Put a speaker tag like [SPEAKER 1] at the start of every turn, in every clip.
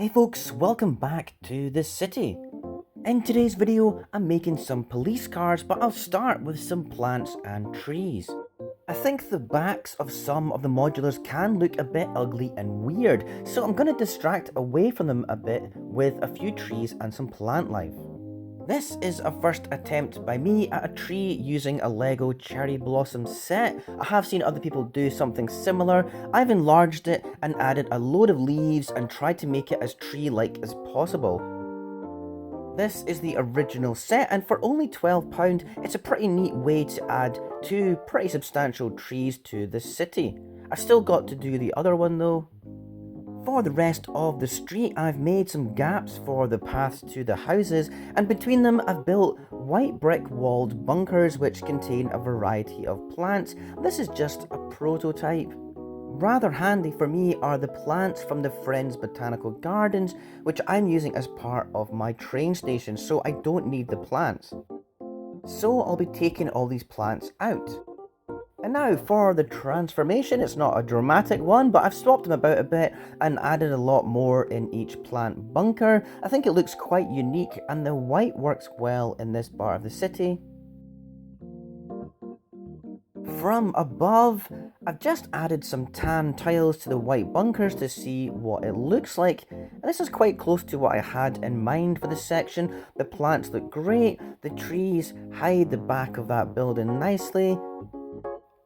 [SPEAKER 1] Hey folks, welcome back to the city. In today's video, I'm making some police cars, but I'll start with some plants and trees. I think the backs of some of the modulars can look a bit ugly and weird, so I'm going to distract away from them a bit with a few trees and some plant life. This is a first attempt by me at a tree using a Lego cherry blossom set. I have seen other people do something similar. I've enlarged it and added a load of leaves and tried to make it as tree-like as possible. This is the original set, and for only £12, it's a pretty neat way to add two pretty substantial trees to the city. I still got to do the other one though. For the rest of the street, I've made some gaps for the paths to the houses, and between them I've built white brick walled bunkers which contain a variety of plants. This is just a prototype. Rather handy for me are the plants from the Friends Botanical Gardens, which I'm using as part of my train station, so I don't need the plants. So I'll be taking all these plants out. And now for the transformation. It's not a dramatic one, but I've swapped them about a bit and added a lot more in each plant bunker. I think it looks quite unique, and the white works well in this part of the city. From above, I've just added some tan tiles to the white bunkers to see what it looks like. And this is quite close to what I had in mind for this section. The plants look great, the trees hide the back of that building nicely.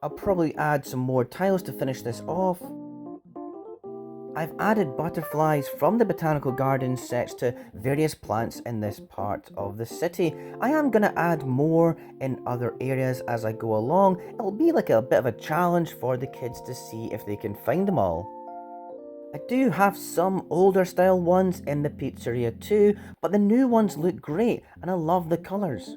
[SPEAKER 1] I'll probably add some more tiles to finish this off. I've added butterflies from the botanical garden sets to various plants in this part of the city. I am going to add more in other areas as I go along. It'll be like a bit of a challenge for the kids to see if they can find them all. I do have some older style ones in the pizzeria too, but the new ones look great and I love the colours.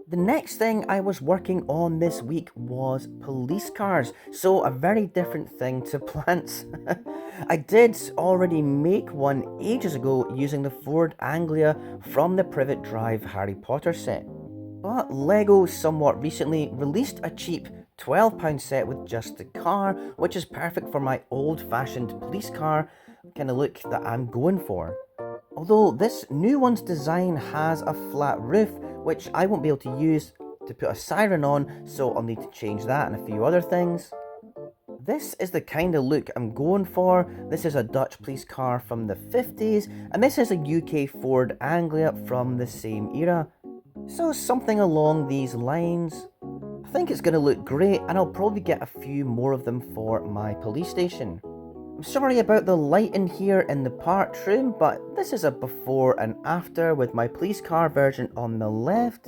[SPEAKER 1] The next thing I was working on this week was police cars, so a very different thing to plants. I did already make one ages ago using the Ford Anglia from the Privet Drive Harry Potter set. But Lego somewhat recently released a cheap £12 set with just the car, which is perfect for my old-fashioned police car kind of look that I'm going for. Although this new one's design has a flat roof, which I won't be able to use to put a siren on, so I'll need to change that and a few other things. This is the kind of look I'm going for. This is a Dutch police car from the 50s, and this is a UK Ford Anglia from the same era. So something along these lines. I think it's going to look great, and I'll probably get a few more of them for my police station. I'm sorry about the lighting here in the parts room, but this is a before and after with my police car version on the left.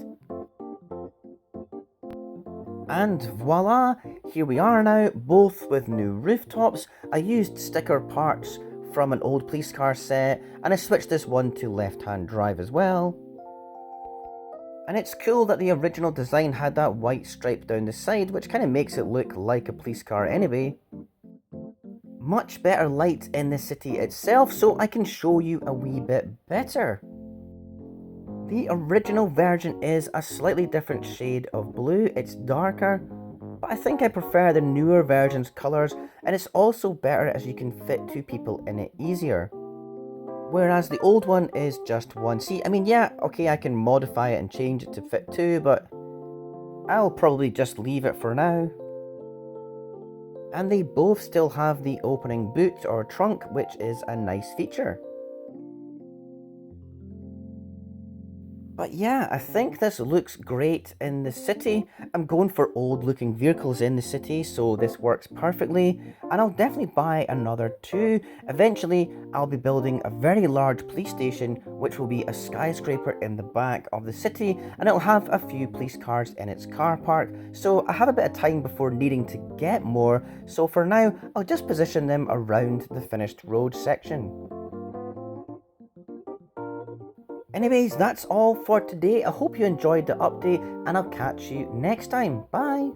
[SPEAKER 1] And voila, here we are now, both with new rooftops. I used sticker parts from an old police car set, and I switched this one to left-hand drive as well. And it's cool that the original design had that white stripe down the side, which kind of makes it look like a police car anyway. Much better light in the city itself, so I can show you a wee bit better. The original version is a slightly different shade of blue. It's darker, but I think I prefer the newer version's colours, and it's also better as you can fit two people in it easier. Whereas the old one is just one seat. I mean, yeah, okay, I can modify it and change it to fit two, but I'll probably just leave it for now. And they both still have the opening boot or trunk, which is a nice feature. But yeah, I think this looks great in the city. I'm going for old looking vehicles in the city, so this works perfectly. And I'll definitely buy another two. Eventually, I'll be building a very large police station, which will be a skyscraper in the back of the city, and it'll have a few police cars in its car park. So I have a bit of time before needing to get more. So for now, I'll just position them around the finished road section. Anyways, that's all for today. I hope you enjoyed the update, and I'll catch you next time. Bye!